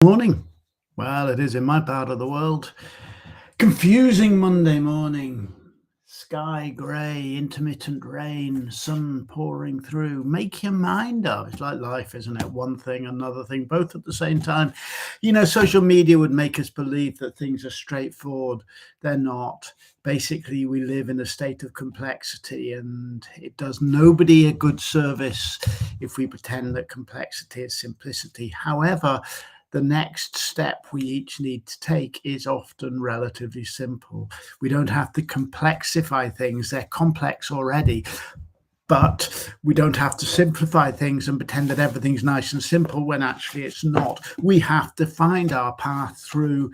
Morning. Well, it is in my part of the world. Confusing Monday morning. Sky grey, intermittent rain, sun pouring through. Make your mind up. It's like life, isn't it? One thing, another thing, both at the same time. Social media would make us believe that things are straightforward. They're not. Basically, we live in a state of complexity, and it does nobody a good service if we pretend that complexity is simplicity. However, the next step we each need to take is often relatively simple. We don't have to complexify things, they're complex already. But we don't have to simplify things and pretend that everything's nice and simple when actually it's not. We have to find our path through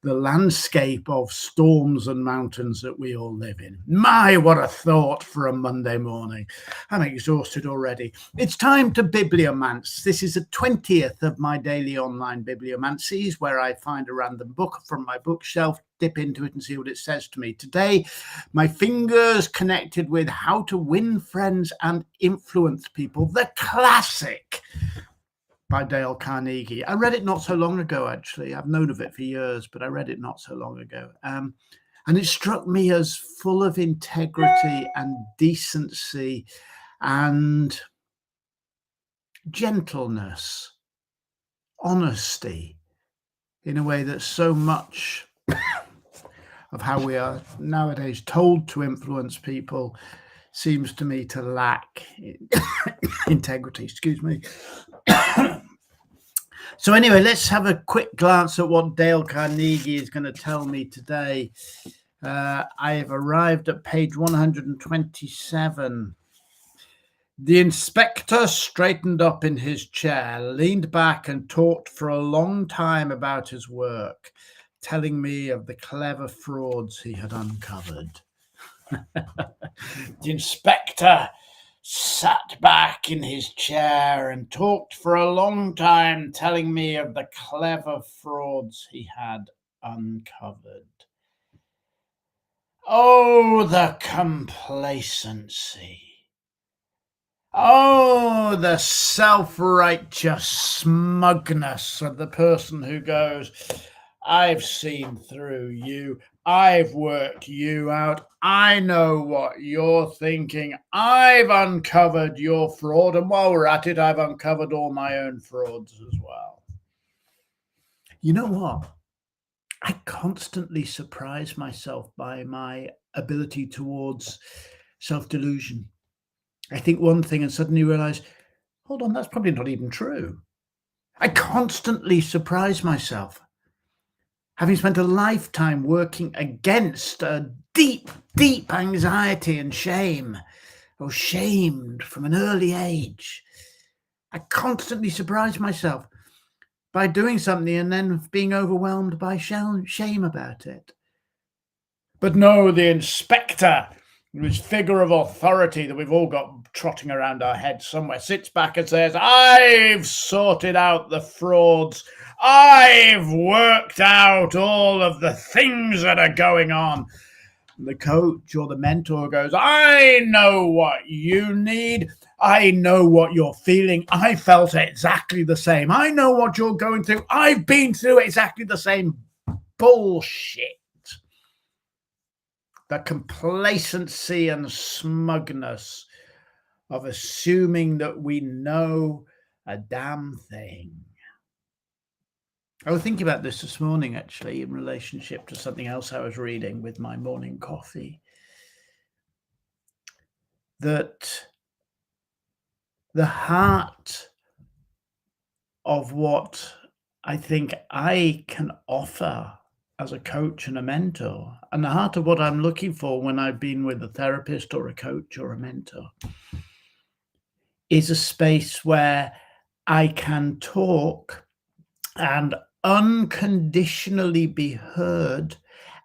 the landscape of storms and mountains that we all live in. My, what a thought for a Monday morning. I'm exhausted already. It's time to bibliomance. This is the 20th of my daily online bibliomancies, where I find a random book from my bookshelf, dip into it and see what it says to me. Today, my fingers connected with How to Win Friends and Influence People, the classic by Carnegie. I read it not so long ago, actually. I've known of it for years, but I read it not so long ago. And it struck me as full of integrity and decency and gentleness, honesty, in a way that so much of how we are nowadays told to influence people seems to me to lack integrity. Excuse me. So anyway, let's have a quick glance at what Dale Carnegie is going to tell me today. I have arrived at page 127. The inspector straightened up in his chair, leaned back and talked for a long time about his work, telling me of the clever frauds he had uncovered. The inspector sat back in his chair and talked for a long time, telling me of the clever frauds he had uncovered. Oh, the complacency. Oh, the self-righteous smugness of the person who goes, I've seen through you. I've worked you out. I know what you're thinking. I've uncovered your fraud. And while we're at it, I've uncovered all my own frauds as well. You know what? I constantly surprise myself by my ability towards self-delusion. I think one thing and suddenly realize, hold on, that's probably not even true. I constantly surprise myself. Having spent a lifetime working against a deep, deep anxiety and shame, or shamed from an early age, I constantly surprise myself by doing something and then being overwhelmed by shame about it. But no, the inspector, this figure of authority that we've all got trotting around our heads somewhere, sits back and says, I've sorted out the frauds. I've worked out all of the things that are going on. And the coach or the mentor goes, I know what you need. I know what you're feeling. I felt exactly the same. I know what you're going through. I've been through exactly the same bullshit. The complacency and smugness of assuming that we know a damn thing. I was thinking about this morning, actually, in relationship to something else I was reading with my morning coffee. That the heart of what I think I can offer as a coach and a mentor, and the heart of what I'm looking for when I've been with a therapist or a coach or a mentor, is a space where I can talk and unconditionally be heard,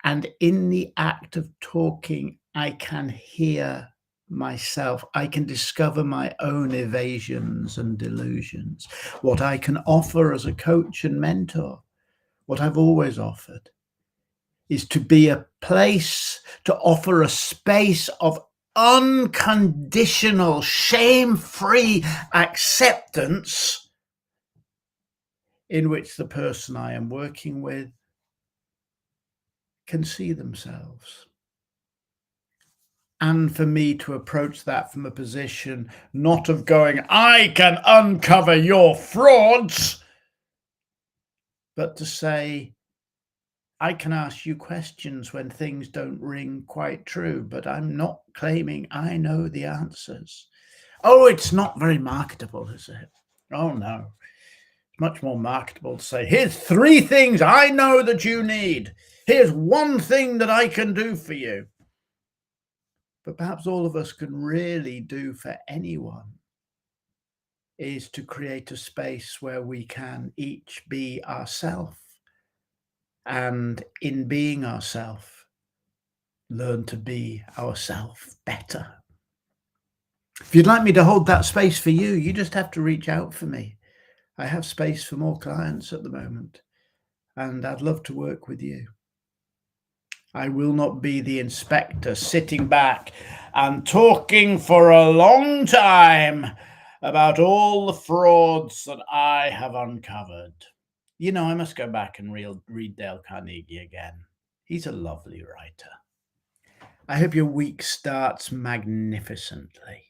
and in the act of talking, I can hear myself. I can discover my own evasions and delusions. What I can offer as a coach and mentor, what I've always offered, is to be a place, to offer a space of unconditional, shame-free acceptance in which the person I am working with can see themselves. And for me to approach that from a position not of going, I can uncover your frauds, but to say, I can ask you questions when things don't ring quite true, but I'm not claiming I know the answers. Oh, it's not very marketable, is it? Oh, no. It's much more marketable to say, here's 3 things I know that you need. Here's 1 thing that I can do for you. But perhaps all of us can really do for anyone is to create a space where we can each be ourself, and in being ourself, learn to be ourself better. If you'd like me to hold that space for you, you just have to reach out for me. I have space for more clients at the moment, and I'd love to work with you. I will not be the inspector sitting back and talking for a long time about all the frauds that I have uncovered. You know, I must go back and read Dale Carnegie again. He's a lovely writer. I hope your week starts magnificently.